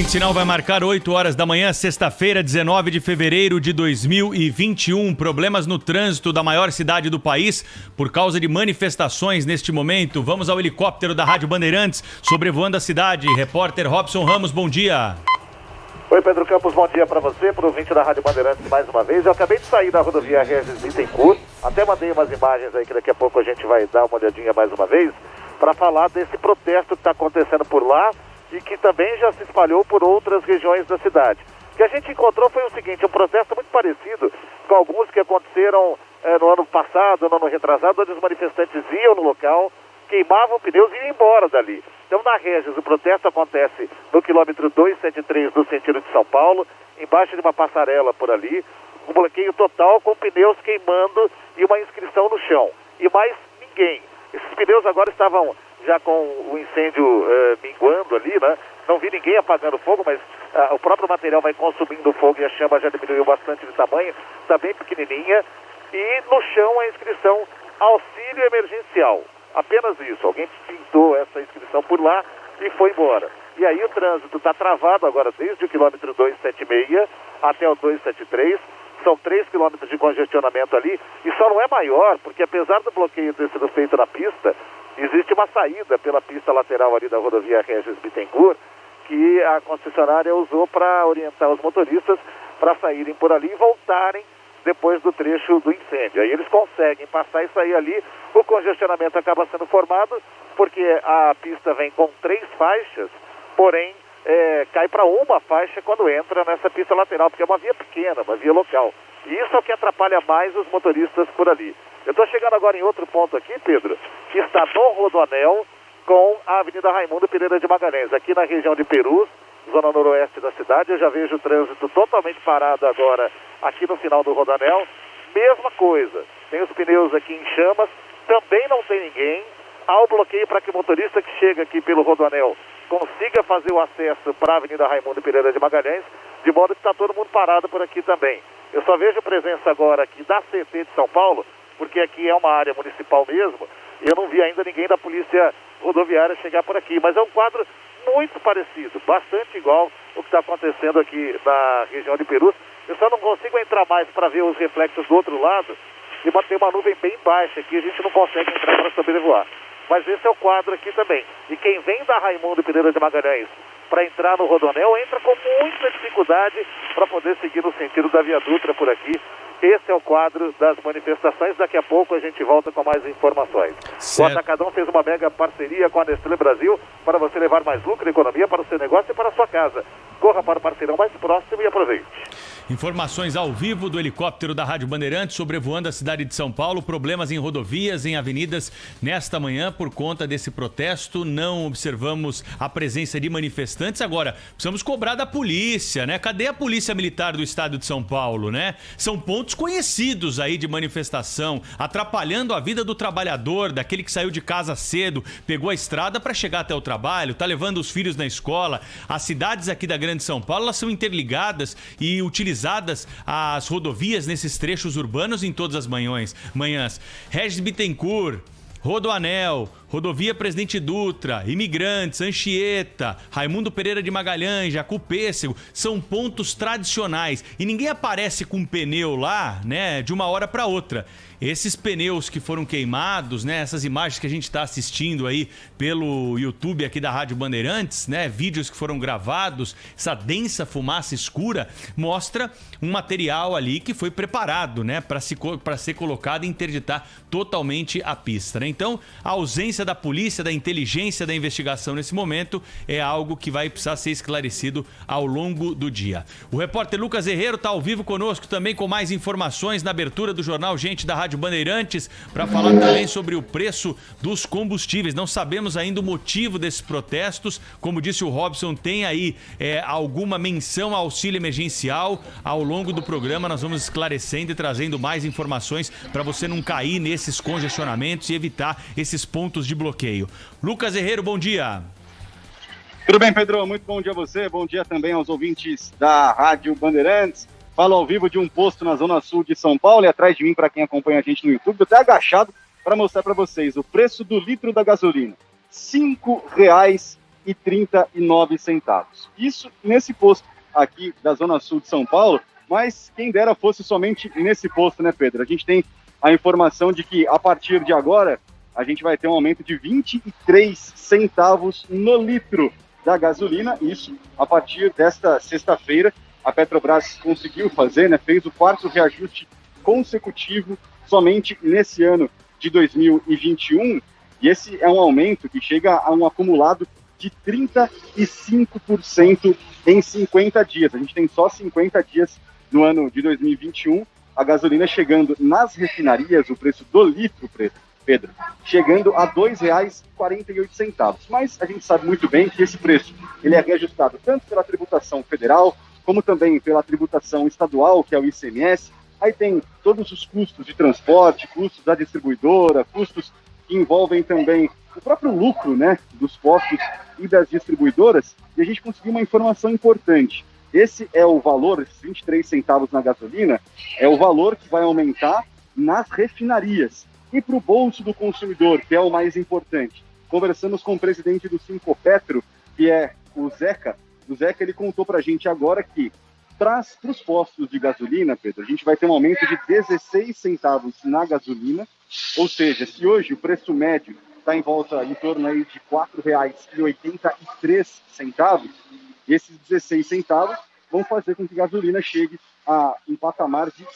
Quinto sinal vai marcar 8 horas da manhã, sexta-feira, 19 de fevereiro de 2021. Problemas no trânsito da maior cidade do país por causa de manifestações neste momento. Vamos ao helicóptero da Rádio Bandeirantes, sobrevoando a cidade. Repórter Robson Ramos, bom dia. Oi, Pedro Campos, bom dia para você, para o ouvinte da Rádio Bandeirantes mais uma vez. Eu acabei de sair da rodovia Regis Bittencourt, até mandei umas imagens aí que daqui a pouco a gente vai dar uma olhadinha mais uma vez, para falar desse protesto que está acontecendo por lá e que também já se espalhou por outras regiões da cidade. O que a gente encontrou foi o seguinte, um protesto muito parecido com alguns que aconteceram no ano passado, no ano retrasado, onde os manifestantes iam no local, queimavam pneus e iam embora dali. Então, na Regis, o protesto acontece no quilômetro 273 no sentido de São Paulo, embaixo de uma passarela por ali, um bloqueio total com pneus queimando e uma inscrição no chão. E mais ninguém. Esses pneus agora estavam já com o incêndio minguando ali, né? Não vi ninguém apagando fogo, mas o próprio material vai consumindo fogo e a chama já diminuiu bastante de tamanho, está bem pequenininha. E no chão a inscrição auxílio emergencial. Apenas isso, alguém pintou essa inscrição por lá e foi embora. E aí o trânsito está travado agora desde o quilômetro 276 até o 273. São 3 quilômetros de congestionamento ali e só não é maior porque apesar do bloqueio ter sido feito na pista, existe uma saída pela pista lateral ali da rodovia Regis Bittencourt que a concessionária usou para orientar os motoristas para saírem por ali e voltarem depois do trecho do incêndio. Aí eles conseguem passar e sair ali, o congestionamento acaba sendo formado porque a pista vem com 3 faixas, porém cai para uma faixa quando entra nessa pista lateral, porque é uma via pequena, uma via local. E isso é o que atrapalha mais os motoristas por ali. Eu estou chegando agora em outro ponto aqui, Pedro, que está no Rodoanel com a Avenida Raimundo Pereira de Magalhães, aqui na região de Perus, zona noroeste da cidade. Eu já vejo o trânsito totalmente parado agora aqui no final do Rodoanel. Mesma coisa, tem os pneus aqui em chamas, também não tem ninguém. Há o bloqueio para que o motorista que chega aqui pelo Rodoanel consiga fazer o acesso para a Avenida Raimundo Pereira de Magalhães, de modo que está todo mundo parado por aqui também. Eu só vejo presença agora aqui da CT de São Paulo, porque aqui é uma área municipal mesmo, e eu não vi ainda ninguém da Polícia Rodoviária chegar por aqui, mas é um quadro muito parecido, bastante igual o que está acontecendo aqui na região de Perus. Eu só não consigo entrar mais para ver os reflexos do outro lado, e tem uma nuvem bem baixa aqui, a gente não consegue entrar para sobrevoar. Mas esse é o quadro aqui também. E quem vem da Raimundo Pereira de Magalhães para entrar no Rodoanel entra com muita dificuldade para poder seguir no sentido da Via Dutra por aqui. Esse é o quadro das manifestações. Daqui a pouco a gente volta com mais informações. Certo. O Atacadão fez uma mega parceria com a Nestlé Brasil para você levar mais lucro e economia para o seu negócio e para a sua casa. Corra para o parceirão mais próximo e aproveite. Informações ao vivo do helicóptero da Rádio Bandeirantes sobrevoando a cidade de São Paulo. Problemas em rodovias, em avenidas nesta manhã por conta desse protesto. Não observamos a presença de manifestantes. Agora, precisamos cobrar da polícia, né? Cadê a Polícia Militar do Estado de São Paulo, né? São pontos conhecidos aí de manifestação, atrapalhando a vida do trabalhador, daquele que saiu de casa cedo, pegou a estrada para chegar até o trabalho, tá levando os filhos na escola. As cidades aqui da Grande São Paulo, elas são interligadas e utilizadas as rodovias nesses trechos urbanos em todas as manhãs. Regis Bittencourt, Rodoanel, Rodovia Presidente Dutra, Imigrantes, Anchieta, Raimundo Pereira de Magalhães, Jacú-Pêssego, são pontos tradicionais e ninguém aparece com um pneu lá, né, de uma hora para outra. Esses pneus que foram queimados, né, essas imagens que a gente está assistindo aí pelo YouTube aqui da Rádio Bandeirantes, né, vídeos que foram gravados, essa densa fumaça escura mostra um material ali que foi preparado, né, para ser colocado e interditar totalmente a pista, né? Então, a ausência da polícia, da inteligência, da investigação nesse momento é algo que vai precisar ser esclarecido ao longo do dia. O repórter Lucas Herrero está ao vivo conosco também com mais informações na abertura do jornal Gente da Rádio Bandeirantes para falar também sobre o preço dos combustíveis. Não sabemos ainda o motivo desses protestos. Como disse o Robson, tem aí alguma menção ao auxílio emergencial. Ao longo do programa nós vamos esclarecendo e trazendo mais informações para você não cair nesses congestionamentos e evitar esses pontos de bloqueio. Lucas Herrero, bom dia. Tudo bem, Pedro? Muito bom dia a você. Bom dia também aos ouvintes da Rádio Bandeirantes. Falo ao vivo de um posto na Zona Sul de São Paulo e atrás de mim, para quem acompanha a gente no YouTube, até agachado para mostrar para vocês o preço do litro da gasolina. R$ 5,90. R$20,39. Isso nesse posto aqui da Zona Sul de São Paulo, mas quem dera fosse somente nesse posto, né, Pedro? A gente tem a informação de que a partir de agora a gente vai ter um aumento de 23 centavos no litro da gasolina. Isso a partir desta sexta-feira. A Petrobras conseguiu fazer, né, fez o 4º reajuste consecutivo somente nesse ano de 2021. E esse é um aumento que chega a um acumulado de 35% em 50 dias. A gente tem só 50 dias no ano de 2021. A gasolina chegando nas refinarias, o preço do litro, Pedro, chegando a R$ 2,48. Mas a gente sabe muito bem que esse preço ele é reajustado tanto pela tributação federal, como também pela tributação estadual, que é o ICMS. Aí tem todos os custos de transporte, custos da distribuidora, custos que envolvem também o próprio lucro, né, dos postos e das distribuidoras. E a gente conseguiu uma informação importante. Esse é o valor, esses 23 centavos na gasolina, é o valor que vai aumentar nas refinarias. E para o bolso do consumidor, que é o mais importante, conversamos com o presidente do Sinqopetro, que é o Zeca. O Zeca, ele contou para a gente agora que para os postos de gasolina, Pedro, a gente vai ter um aumento de 16 centavos na gasolina, ou seja, se hoje o preço médio está em torno aí de R$ 4,83, esses 16 centavos vão fazer com que a gasolina chegue a um patamar de R$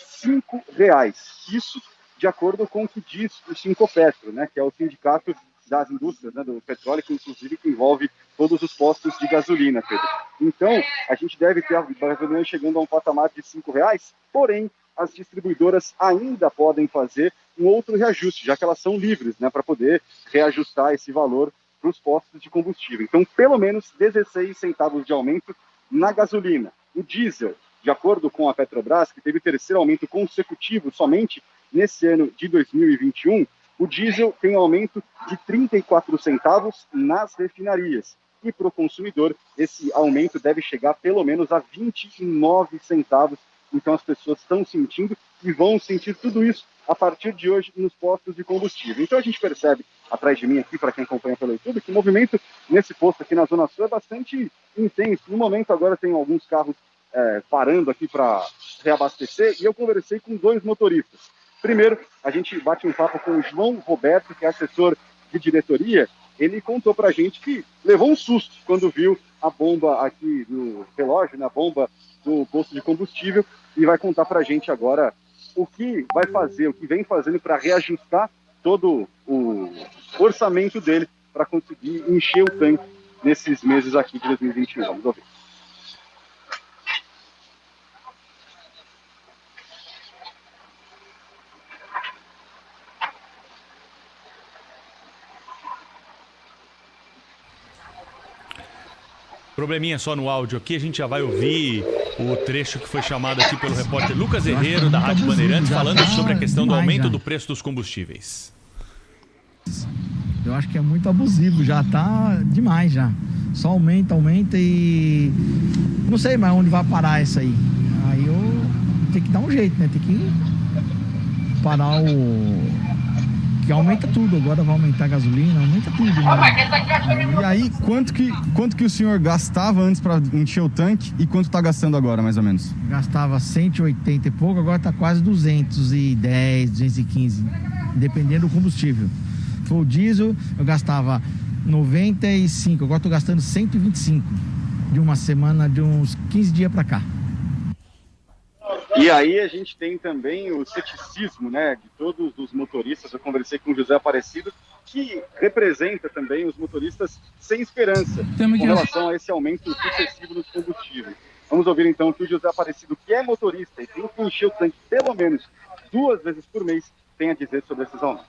5,00. Isso de acordo com o que diz o Sinqopetro, né, que é o sindicato das indústrias, né, do petróleo, que inclusive envolve todos os postos de gasolina, Pedro. Então, a gente deve ter a gasolina chegando a um patamar de R$ 5,00, porém, as distribuidoras ainda podem fazer um outro reajuste, já que elas são livres, né, para poder reajustar esse valor para os postos de combustível. Então, pelo menos 16 centavos de aumento na gasolina. O diesel, de acordo com a Petrobras, que teve o 3º aumento consecutivo somente nesse ano de 2021, o diesel tem um aumento de 34 centavos nas refinarias. E para o consumidor, esse aumento deve chegar pelo menos a 29 centavos. Então as pessoas estão sentindo e vão sentir tudo isso a partir de hoje nos postos de combustível. Então a gente percebe, atrás de mim aqui, para quem acompanha pelo YouTube, que o movimento nesse posto aqui na Zona Sul é bastante intenso. No momento agora tem alguns carros parando aqui para reabastecer, e eu conversei com 2 motoristas. Primeiro, a gente bate um papo com o João Roberto, que é assessor de diretoria. Ele contou pra gente que levou um susto quando viu a bomba aqui do relógio, na bomba do posto de combustível, e vai contar pra gente agora o que vai fazer, o que vem fazendo para reajustar todo o orçamento dele para conseguir encher o tanque nesses meses aqui de 2021. Vamos ouvir. Probleminha só no áudio aqui, a gente já vai ouvir o trecho que foi chamado aqui pelo repórter Lucas Herrero, da Rádio Bandeirantes, falando sobre a questão do aumento do preço dos combustíveis. Eu acho que é muito abusivo, já tá demais já. Só aumenta e não sei mais onde vai parar isso aí. Aí eu tenho que dar um jeito, né? Tem que parar que aumenta tudo, agora vai aumentar a gasolina, aumenta tudo, né? E aí, quanto que o senhor gastava antes para encher o tanque e quanto tá gastando agora, mais ou menos? Gastava 180 e pouco, agora tá quase 210, 215, dependendo do combustível. Foi o diesel, eu gastava 95, agora tô gastando 125 de uma semana, de uns 15 dias para cá. E aí a gente tem também o ceticismo, né, de todos os motoristas. Eu conversei com o José Aparecido, que representa também os motoristas sem esperança com relação a esse aumento sucessivo nos combustíveis. Vamos ouvir então o que o José Aparecido, que é motorista e tem que encher o tanque pelo menos 2 vezes por mês, tem a dizer sobre esses aumentos.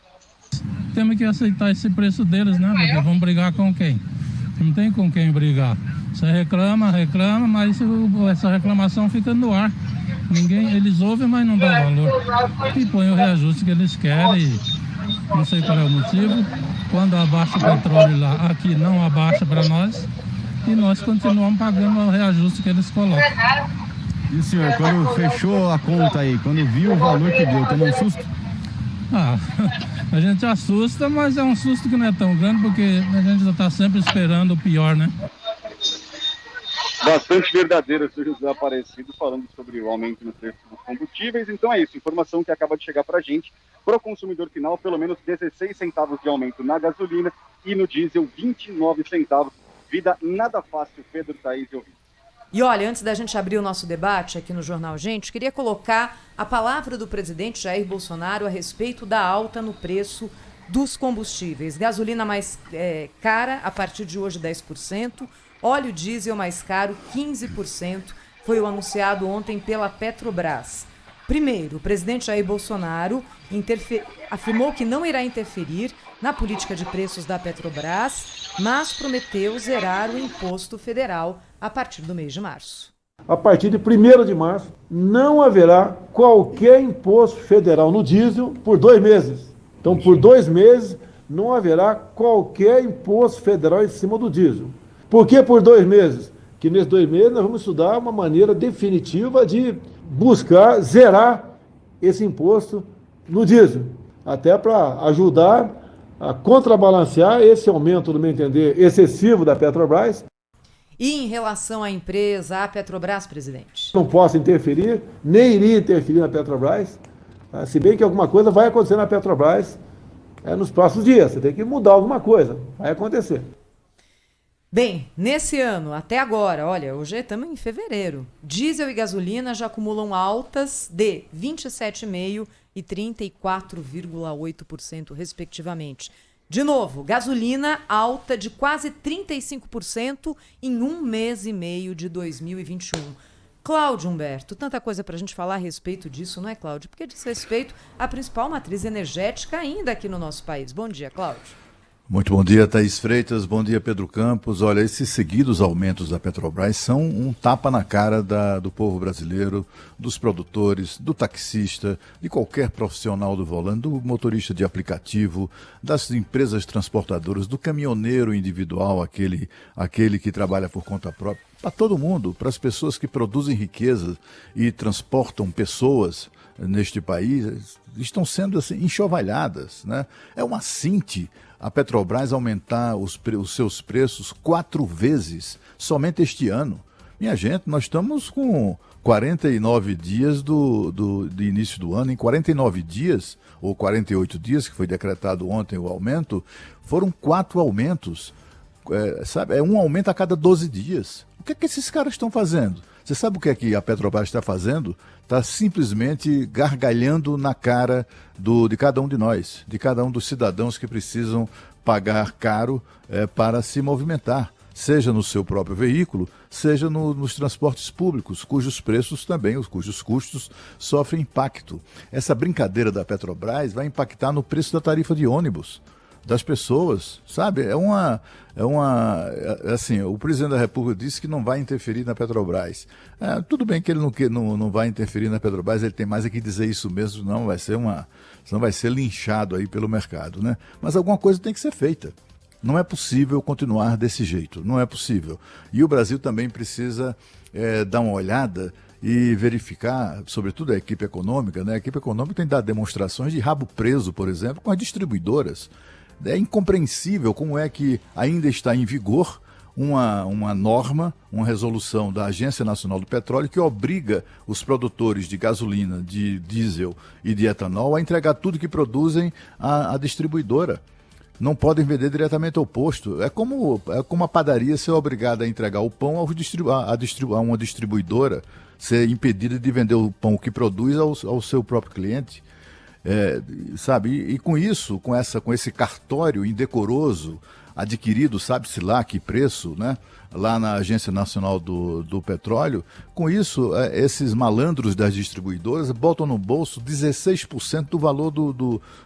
Temos que aceitar esse preço deles, né? Porque vamos brigar com quem? Não tem com quem brigar. Você reclama, mas essa reclamação fica no ar. Eles ouvem, mas não dá valor. E põe o reajuste que eles querem. Não sei qual é o motivo. Quando abaixa o petróleo lá, aqui não abaixa para nós. E nós continuamos pagando o reajuste que eles colocam. E o senhor, quando fechou a conta aí, quando viu o valor que deu, tomou um susto? A gente assusta, mas é um susto que não é tão grande, porque a gente já está sempre esperando o pior, né? Bastante verdadeiro, Sr. José Aparecido, falando sobre o aumento no preço dos combustíveis. Então é isso, informação que acaba de chegar para a gente. Para o consumidor final, pelo menos 16 centavos de aumento na gasolina e no diesel, 29 centavos. Vida nada fácil, Pedro, Thaís e ouvintes. E olha, antes da gente abrir o nosso debate aqui no Jornal Gente, queria colocar a palavra do presidente Jair Bolsonaro a respeito da alta no preço dos combustíveis. Gasolina mais cara, a partir de hoje 10%. Óleo diesel mais caro, 15%. Foi o anunciado ontem pela Petrobras. Primeiro, o presidente Jair Bolsonaro afirmou que não irá interferir na política de preços da Petrobras, mas prometeu zerar o imposto federal a partir do mês de março. A partir de 1º de março, não haverá qualquer imposto federal no diesel por 2 meses. Então, por 2 meses, não haverá qualquer imposto federal em cima do diesel. Por que por 2 meses? Que nesses 2 meses nós vamos estudar uma maneira definitiva de buscar zerar esse imposto no diesel, até para ajudar a contrabalancear esse aumento, no meu entender, excessivo da Petrobras. E em relação à empresa, à Petrobras, presidente? Não posso interferir, nem iria interferir na Petrobras, se bem que alguma coisa vai acontecer na Petrobras nos próximos dias. Você tem que mudar alguma coisa, vai acontecer. Bem, nesse ano, até agora, olha, hoje estamos em fevereiro, diesel e gasolina já acumulam altas de 27,5% e 34,8%, respectivamente. De novo, gasolina alta de quase 35% em 1 mês e meio de 2021. Cláudio Humberto, tanta coisa para a gente falar a respeito disso, não é, Cláudio? Porque diz respeito à principal matriz energética ainda aqui no nosso país. Bom dia, Cláudio. Muito bom dia, Thaís Freitas. Bom dia, Pedro Campos. Olha, esses seguidos aumentos da Petrobras são um tapa na cara do povo brasileiro, dos produtores, do taxista, de qualquer profissional do volante, do motorista de aplicativo, das empresas transportadoras, do caminhoneiro individual, aquele que trabalha por conta própria, para todo mundo, para as pessoas que produzem riqueza e transportam pessoas neste país, estão sendo assim, enxovalhadas, né? É uma cinte a Petrobras aumentar os seus preços 4 vezes somente este ano. Minha gente, nós estamos com 49 dias do início do ano. Em 49 dias, ou 48 dias, que foi decretado ontem o aumento, foram 4 aumentos. É um aumento a cada 12 dias. O que é que esses caras estão fazendo? Você sabe o que é que a Petrobras está fazendo? Está simplesmente gargalhando na cara de cada um de nós, de cada um dos cidadãos que precisam pagar caro para se movimentar, seja no seu próprio veículo, seja nos transportes públicos, cujos preços também, cujos custos sofrem impacto. Essa brincadeira da Petrobras vai impactar no preço da tarifa de ônibus das pessoas, sabe? Assim, o presidente da República disse que não vai interferir na Petrobras. Tudo bem que ele não vai interferir na Petrobras, ele tem mais é que dizer isso mesmo, senão vai ser linchado aí pelo mercado, né? Mas alguma coisa tem que ser feita. Não é possível continuar desse jeito, não é possível. E o Brasil também precisa dar uma olhada e verificar, sobretudo a equipe econômica, né? A equipe econômica tem dado demonstrações de rabo preso, por exemplo, com as distribuidoras. É incompreensível como é que ainda está em vigor uma norma, uma resolução da Agência Nacional do Petróleo que obriga os produtores de gasolina, de diesel e de etanol a entregar tudo que produzem à distribuidora. Não podem vender diretamente ao posto. É como a padaria ser obrigada a entregar o pão a uma distribuidora, ser impedida de vender o pão que produz ao seu próprio cliente. Sabe, e com isso, com esse cartório indecoroso adquirido, sabe-se lá que preço, né, lá na Agência Nacional do Petróleo, com isso, esses malandros das distribuidoras botam no bolso 16% do valor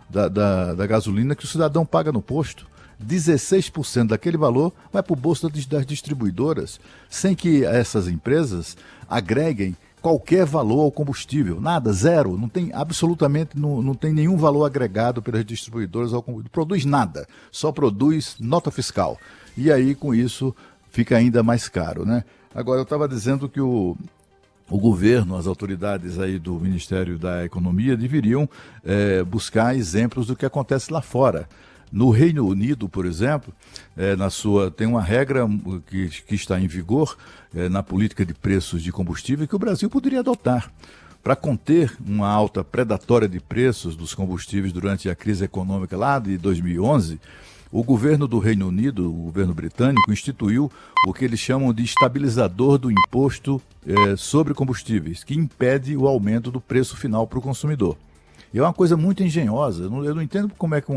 da gasolina que o cidadão paga no posto. 16% daquele valor vai para o bolso das distribuidoras, sem que essas empresas agreguem qualquer valor ao combustível, nada, zero, não tem absolutamente, não tem nenhum valor agregado pelas distribuidoras ao combustível, produz nada, só produz nota fiscal, e aí com isso fica ainda mais caro, né? Agora eu estava dizendo que o governo, as autoridades aí do Ministério da Economia deveriam buscar exemplos do que acontece lá fora. No Reino Unido, por exemplo, tem uma regra que está em vigor na política de preços de combustível que o Brasil poderia adotar. Para conter uma alta predatória de preços dos combustíveis durante a crise econômica lá de 2011, o governo do Reino Unido, o governo britânico, instituiu o que eles chamam de estabilizador do imposto sobre combustíveis, que impede o aumento do preço final para o consumidor. E é uma coisa muito engenhosa. Eu não entendo como é que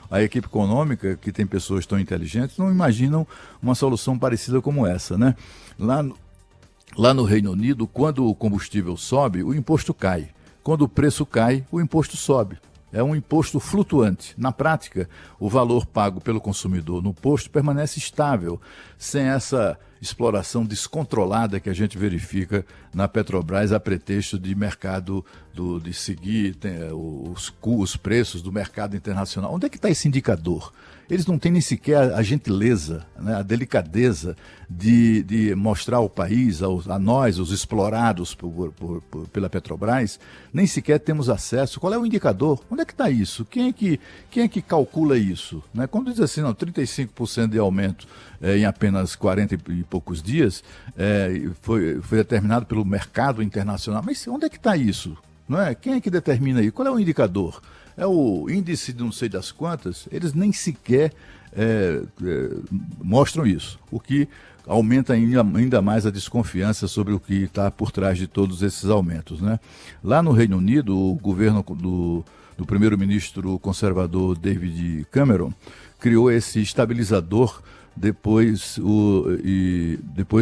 a equipe econômica, que tem pessoas tão inteligentes, não imaginam uma solução parecida como essa, né? Lá no Reino Unido, quando o combustível sobe, o imposto cai. Quando o preço cai, o imposto sobe. É um imposto flutuante. Na prática, o valor pago pelo consumidor no posto permanece estável, sem essa exploração descontrolada que a gente verifica na Petrobras a pretexto de mercado, de seguir os preços do mercado internacional. Onde é que está esse indicador? Eles não têm nem sequer a gentileza, né, a delicadeza de mostrar ao país, a nós, os explorados pela Petrobras, nem sequer temos acesso. Qual é o indicador? Onde é que está isso? Quem é que calcula isso? Né? Quando diz assim, 35% de aumento em apenas 40 e poucos dias, foi determinado pelo mercado internacional. Mas onde é que está isso? Não é? Quem é que determina isso? Qual é o indicador? É o índice de não sei das quantas? Eles nem sequer mostram isso, o que aumenta ainda mais a desconfiança sobre o que está por trás de todos esses aumentos, né? Lá no Reino Unido, o governo do primeiro-ministro conservador David Cameron criou esse estabilizador depois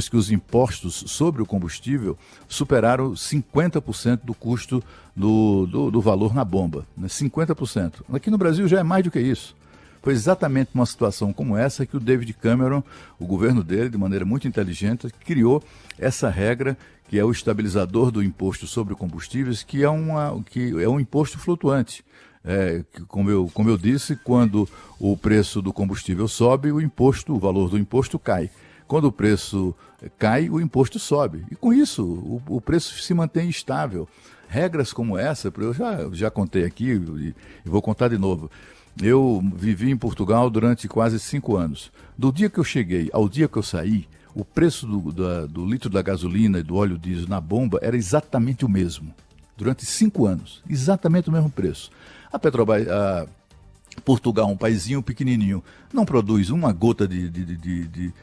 que os impostos sobre o combustível superaram 50% do custo do valor na bomba, né? 50%. Aqui no Brasil já é mais do que isso. Foi exatamente numa situação como essa que o David Cameron, o governo dele, de maneira muito inteligente, criou essa regra que é o estabilizador do imposto sobre combustíveis, que é um imposto flutuante. Como eu disse, quando o preço do combustível sobe, o valor do imposto cai. Quando o preço cai, o imposto sobe. E com isso, o preço se mantém estável. Regras como essa, eu já contei aqui e vou contar de novo. Eu vivi em Portugal durante quase 5 anos. Do dia que eu cheguei ao dia que eu saí, o preço do litro da gasolina e do óleo diesel na bomba era exatamente o mesmo. Durante 5 anos, exatamente o mesmo preço. A Petrobras, Portugal, um paizinho pequenininho, não produz uma gota de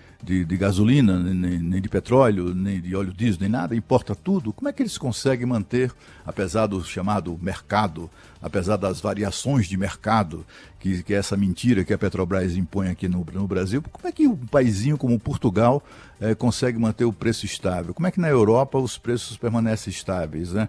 gasolina, nem de petróleo, nem de óleo diesel, nem nada, importa tudo. Como é que eles conseguem manter, apesar do chamado mercado, apesar das variações de mercado, que é essa mentira que a Petrobras impõe aqui no Brasil, como é que um paizinho como Portugal consegue manter o preço estável? Como é que na Europa os preços permanecem estáveis, né?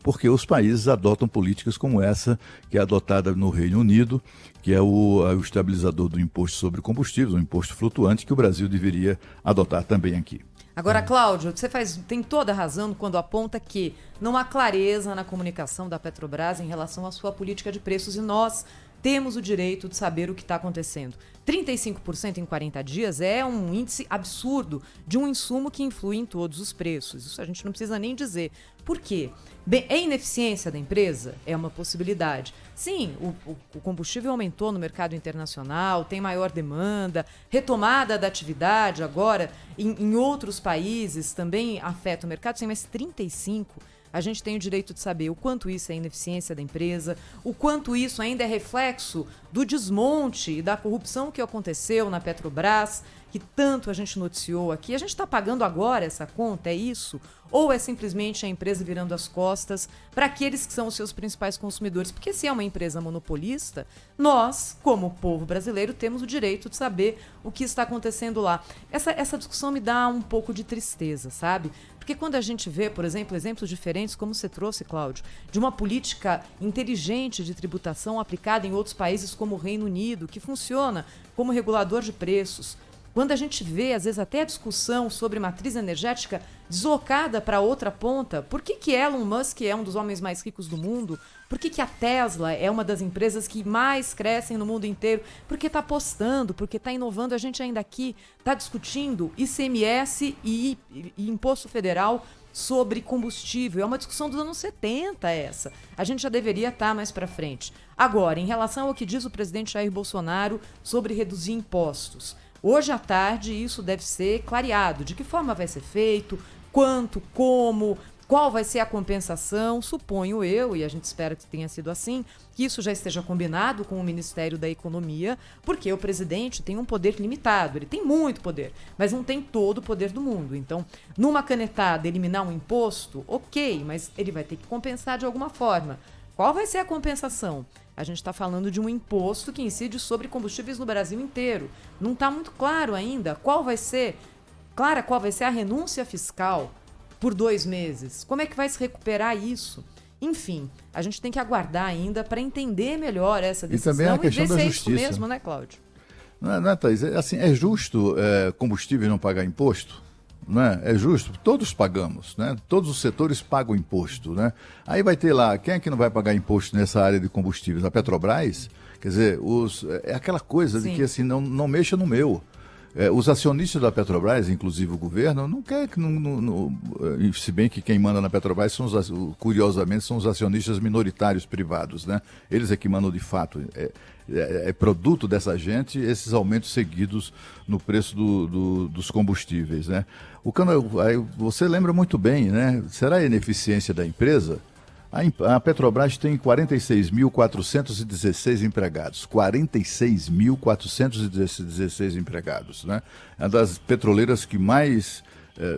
Porque os países adotam políticas como essa, que é adotada no Reino Unido, que é o estabilizador do imposto sobre combustíveis, um imposto flutuante que o Brasil deveria adotar também aqui. Agora, Cláudio, você tem toda a razão quando aponta que não há clareza na comunicação da Petrobras em relação à sua política de preços e nós temos o direito de saber o que está acontecendo. 35% em 40 dias é um índice absurdo de um insumo que influi em todos os preços. Isso a gente não precisa nem dizer. Por quê? Bem, é ineficiência da empresa? É uma possibilidade. Sim, o combustível aumentou no mercado internacional, tem maior demanda, retomada da atividade agora em outros países também afeta o mercado. Sim, mas 35%. A gente tem o direito de saber o quanto isso é ineficiência da empresa, o quanto isso ainda é reflexo do desmonte e da corrupção que aconteceu na Petrobras, que tanto a gente noticiou aqui. A gente está pagando agora essa conta, é isso? Ou é simplesmente a empresa virando as costas para aqueles que são os seus principais consumidores? Porque se é uma empresa monopolista, nós, como povo brasileiro, temos o direito de saber o que está acontecendo lá. Essa discussão me dá um pouco de tristeza, sabe? Porque quando a gente vê, por exemplo, exemplos diferentes, como você trouxe, Cláudio, de uma política inteligente de tributação aplicada em outros países como o Reino Unido, que funciona como regulador de preços, quando a gente vê, às vezes, até a discussão sobre matriz energética deslocada para outra ponta, por que Elon Musk é um dos homens mais ricos do mundo? Por que a Tesla é uma das empresas que mais crescem no mundo inteiro? Porque está apostando, porque está inovando. A gente ainda aqui está discutindo ICMS e imposto federal sobre combustível. É uma discussão dos anos 70 essa. A gente já deveria estar mais para frente. Agora, em relação ao que diz o presidente Jair Bolsonaro sobre reduzir impostos. Hoje à tarde isso deve ser clareado. De que forma vai ser feito, quanto, como, qual vai ser a compensação. Suponho eu, e a gente espera que tenha sido assim, que isso já esteja combinado com o Ministério da Economia, porque o presidente tem um poder limitado. Ele tem muito poder, mas não tem todo o poder do mundo. Então, numa canetada, eliminar um imposto, ok, mas ele vai ter que compensar de alguma forma. Qual vai ser a compensação? A gente está falando de um imposto que incide sobre combustíveis no Brasil inteiro. Não está muito claro ainda qual vai ser a renúncia fiscal por 2 meses. Como é que vai se recuperar isso? Enfim, a gente tem que aguardar ainda para entender melhor essa decisão e também a questão da ver se justiça. É isso mesmo, né, Cláudio? Não é, Thaís? Assim, é justo combustível não pagar imposto? Não é? É justo, todos pagamos, né? Todos os setores pagam imposto, né? Aí vai ter lá, quem é que não vai pagar imposto nessa área de combustíveis? A Petrobras? Quer dizer, é aquela coisa de que assim, não mexa no meu. Os acionistas da Petrobras, inclusive o governo, não quer que... se bem que quem manda na Petrobras, curiosamente, são os acionistas minoritários privados, né? Eles é que mandam de fato. É produto dessa gente esses aumentos seguidos no preço dos combustíveis, né? Você lembra muito bem, né? Será a ineficiência da empresa? A Petrobras tem 46.416 empregados. 46.416 empregados, né? É uma das petroleiras que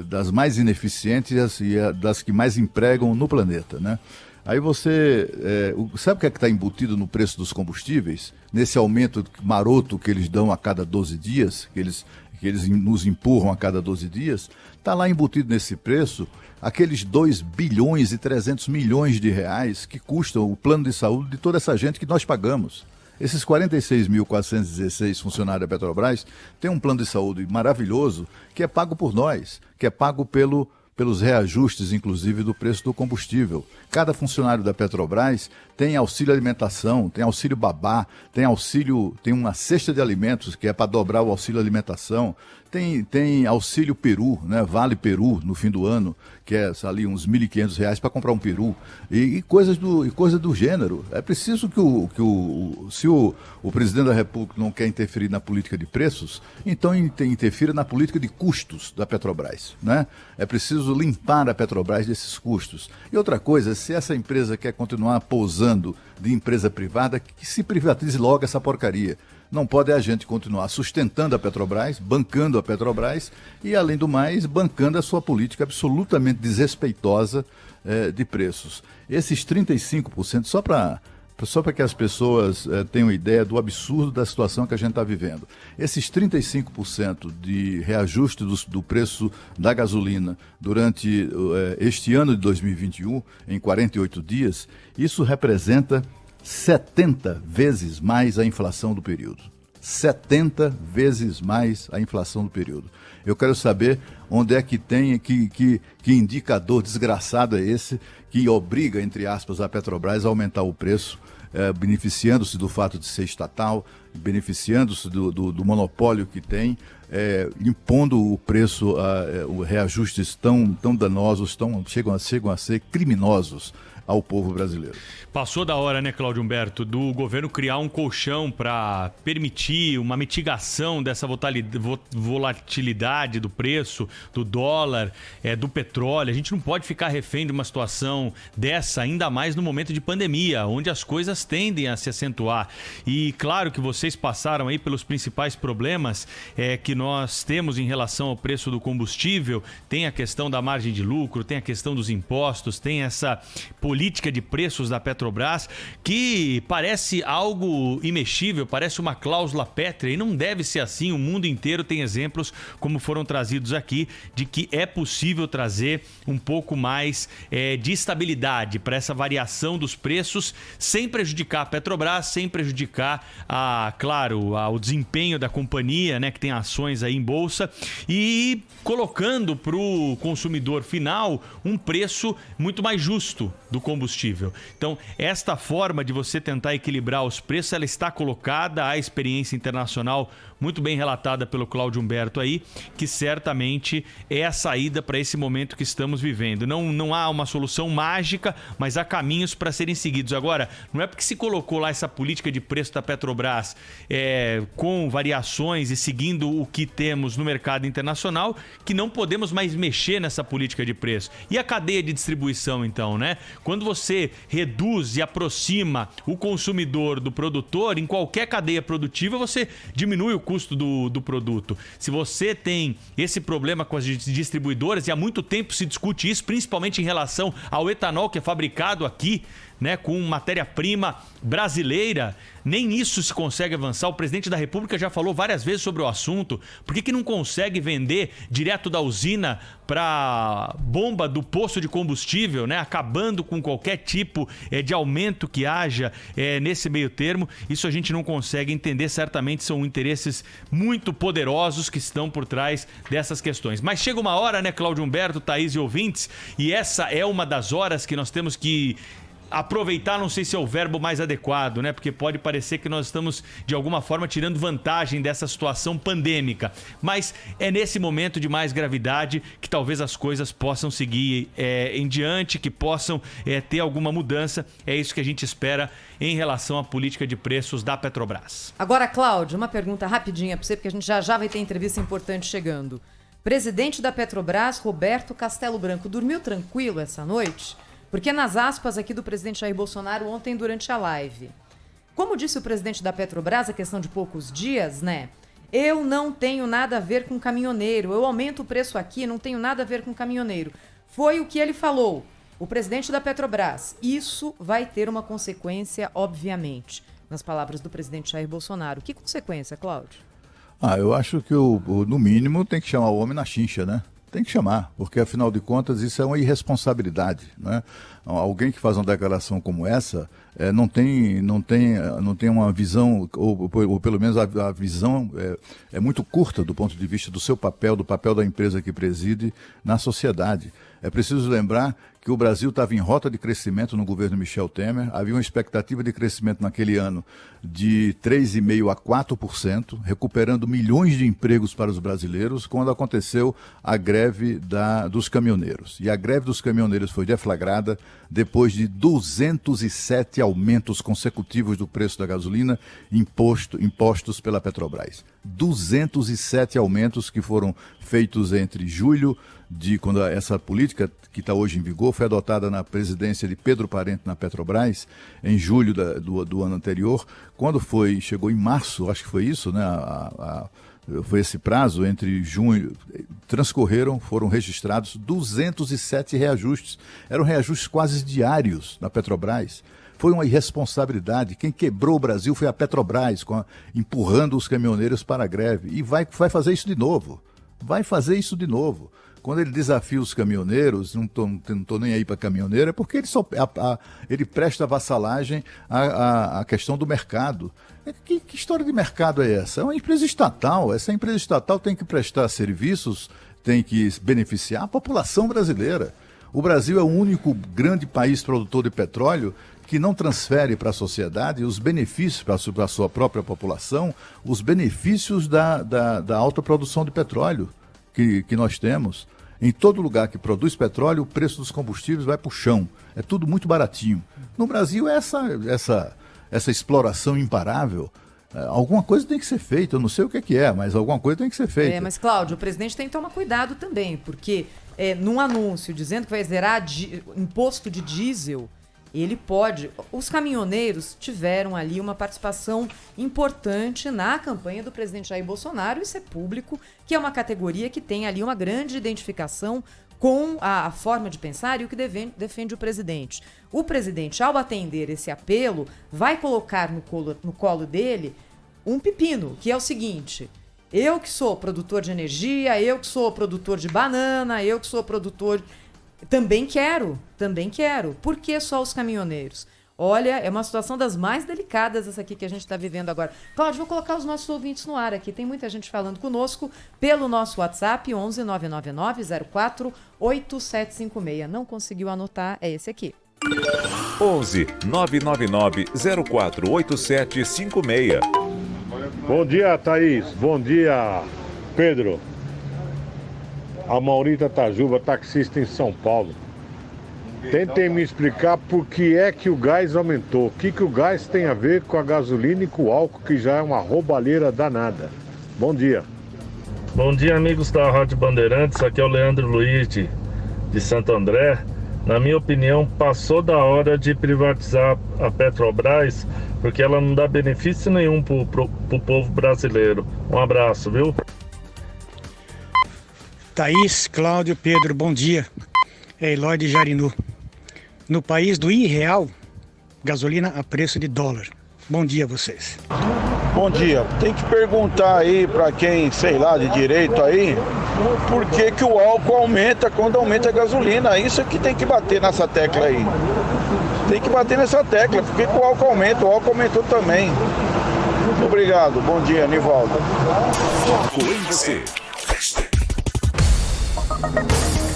das mais ineficientes e das que mais empregam no planeta, né? Aí sabe o que é que está embutido no preço dos combustíveis? Nesse aumento maroto que eles dão a cada 12 dias, que eles nos empurram a cada 12 dias, está lá embutido nesse preço aqueles 2 bilhões e 300 milhões de reais que custam o plano de saúde de toda essa gente que nós pagamos. Esses 46.416 funcionários da Petrobras têm um plano de saúde maravilhoso que é pago por nós, que é pago pelos reajustes, inclusive, do preço do combustível. Cada funcionário da Petrobras tem auxílio alimentação, tem auxílio babá, tem uma cesta de alimentos que é para dobrar o auxílio alimentação, tem auxílio peru, né? Vale peru no fim do ano, que é ali uns R$ 1.500 para comprar um peru, e coisas do gênero. É preciso se o presidente da República não quer interferir na política de preços, então interfira na política de custos da Petrobras, né? É preciso limpar a Petrobras desses custos. E outra coisa, se essa empresa quer continuar pousando de empresa privada, que se privatize logo essa porcaria. Não pode a gente continuar sustentando a Petrobras, bancando a Petrobras e, além do mais, bancando a sua política absolutamente desrespeitosa de preços. Esses 35%, só para que as pessoas tenham ideia do absurdo da situação que a gente está vivendo. Esses 35% de reajuste do preço da gasolina durante este ano de 2021, em 48 dias, isso representa 70 vezes mais a inflação do período. 70 vezes mais a inflação do período. Eu quero saber onde é que tem, que indicador desgraçado é esse que obriga, entre aspas, a Petrobras a aumentar o preço, beneficiando-se do fato de ser estatal, beneficiando-se do monopólio que tem, impondo o preço, reajustes tão danosos, chegam a ser criminosos ao povo brasileiro. Passou da hora, né, Cláudio Humberto, do governo criar um colchão para permitir uma mitigação dessa volatilidade do preço, do dólar, do petróleo. A gente não pode ficar refém de uma situação dessa, ainda mais no momento de pandemia, onde as coisas tendem a se acentuar. E claro que vocês passaram aí pelos principais problemas que nós temos em relação ao preço do combustível. Tem a questão da margem de lucro, tem a questão dos impostos, tem essa política de preços da Petrobras, que parece algo imexível, parece uma cláusula pétrea, e não deve ser assim. O mundo inteiro tem exemplos, como foram trazidos aqui, de que é possível trazer um pouco mais de estabilidade para essa variação dos preços, sem prejudicar a Petrobras, sem prejudicar a claro, ao desempenho da companhia, né, que tem ações aí em bolsa, e colocando para o consumidor final um preço muito mais justo do combustível. Então, esta forma de você tentar equilibrar os preços, ela está colocada, a experiência internacional muito bem relatada pelo Cláudio Humberto aí, que certamente é a saída para esse momento que estamos vivendo. Não há uma solução mágica, mas há caminhos para serem seguidos. Agora, não é porque se colocou lá essa política de preço da Petrobras com variações e seguindo o que temos no mercado internacional, que não podemos mais mexer nessa política de preço. E a cadeia de distribuição, então, né? Quando você reduz e aproxima o consumidor do produtor, em qualquer cadeia produtiva, você diminui o custo do produto. Se você tem esse problema com as distribuidoras, e há muito tempo se discute isso, principalmente em relação ao etanol que é fabricado aqui, né, com matéria-prima brasileira, nem isso se consegue avançar. O presidente da República já falou várias vezes sobre o assunto. Por que não consegue vender direto da usina para bomba do posto de combustível, né, acabando com qualquer tipo de aumento que haja nesse meio termo? Isso a gente não consegue entender. Certamente são interesses muito poderosos que estão por trás dessas questões. Mas chega uma hora, né, Cláudio Humberto, Thaís e ouvintes, e essa é uma das horas que nós temos que aproveitar, não sei se é o verbo mais adequado, né? Porque pode parecer que nós estamos, de alguma forma, tirando vantagem dessa situação pandêmica. Mas é nesse momento de mais gravidade que talvez as coisas possam seguir em diante, que possam ter alguma mudança. É isso que a gente espera em relação à política de preços da Petrobras. Agora, Cláudio, uma pergunta rapidinha para você, porque a gente já vai ter entrevista importante chegando. Presidente da Petrobras, Roberto Castelo Branco, dormiu tranquilo essa noite? Porque nas aspas aqui do presidente Jair Bolsonaro ontem durante a live, como disse o presidente da Petrobras, a questão de poucos dias, né? Eu não tenho nada a ver com caminhoneiro, eu aumento o preço aqui, não tenho nada a ver com caminhoneiro. Foi o que ele falou, o presidente da Petrobras. Isso vai ter uma consequência, obviamente, nas palavras do presidente Jair Bolsonaro. Que consequência, Cláudio? Eu acho que no mínimo tem que chamar o homem na chincha, né? Tem que chamar, porque afinal de contas isso é uma irresponsabilidade, né? Alguém que faz uma declaração como essa não tem uma visão, ou pelo menos a visão é muito curta do ponto de vista do seu papel, do papel da empresa que preside na sociedade. É preciso lembrar que o Brasil estava em rota de crescimento no governo Michel Temer, havia uma expectativa de crescimento naquele ano de 3,5% a 4%, recuperando milhões de empregos para os brasileiros, quando aconteceu a greve dos caminhoneiros. E a greve dos caminhoneiros foi deflagrada depois de 207 aumentos consecutivos do preço da gasolina impostos pela Petrobras. 207 aumentos que foram feitos entre julho, quando essa política que está hoje em vigor foi adotada na presidência de Pedro Parente na Petrobras, em julho do ano anterior, quando chegou em março, acho que foi isso, né? Foi esse prazo, entre junho, foram registrados 207 reajustes. Eram reajustes quase diários na Petrobras. Foi uma irresponsabilidade. Quem quebrou o Brasil foi a Petrobras, empurrando os caminhoneiros para a greve. E vai fazer isso de novo. Vai fazer isso de novo. Quando ele desafia os caminhoneiros, não estou nem aí para caminhoneiro, é porque ele presta vassalagem à questão do mercado. Que história de mercado é essa? É uma empresa estatal. Essa empresa estatal tem que prestar serviços, tem que beneficiar a população brasileira. O Brasil é o único grande país produtor de petróleo que não transfere para a sociedade os benefícios para a sua própria população, os benefícios da alta produção de petróleo que nós temos. Em todo lugar que produz petróleo, o preço dos combustíveis vai para o chão. É tudo muito baratinho. No Brasil, essa exploração imparável, alguma coisa tem que ser feita. Eu não sei o que é, mas alguma coisa tem que ser feita. Mas, Cláudio, o presidente tem que tomar cuidado também, porque num anúncio dizendo que vai zerar imposto de diesel, ele pode... Os caminhoneiros tiveram ali uma participação importante na campanha do presidente Jair Bolsonaro, isso é público, que é uma categoria que tem ali uma grande identificação com a forma de pensar e o que defende o presidente. O presidente, ao atender esse apelo, vai colocar no colo dele um pepino, que é o seguinte: eu que sou produtor de energia, eu que sou produtor de banana, eu que sou produtor... Também quero. Por que só os caminhoneiros? Olha, é uma situação das mais delicadas essa aqui que a gente está vivendo agora. Cláudio, vou colocar os nossos ouvintes no ar aqui. Tem muita gente falando conosco pelo nosso WhatsApp, 11 999 04 8756. Não conseguiu anotar? É esse aqui. 11 999 04 8756. Bom dia, Thaís. Bom dia, Pedro. A Maurita Tajuba, taxista em São Paulo. Tentem me explicar por que é que o gás aumentou. O que o gás tem a ver com a gasolina e com o álcool, que já é uma roubalheira danada. Bom dia. Bom dia, amigos da Rádio Bandeirantes. Aqui é o Leandro Luiz de Santo André. Na minha opinião, passou da hora de privatizar a Petrobras, porque ela não dá benefício nenhum pro povo brasileiro. Um abraço, viu? Thaís, Cláudio, Pedro, bom dia. É Eloy de Jarinu. No país do irreal, gasolina a preço de dólar. Bom dia a vocês. Bom dia. Tem que perguntar aí para quem, sei lá, de direito aí, por que o álcool aumenta quando aumenta a gasolina. Isso é que tem que bater nessa tecla aí. Tem que bater nessa tecla, porque o álcool aumenta, o álcool aumentou também. Obrigado. Bom dia, Nivaldo. Foco em você.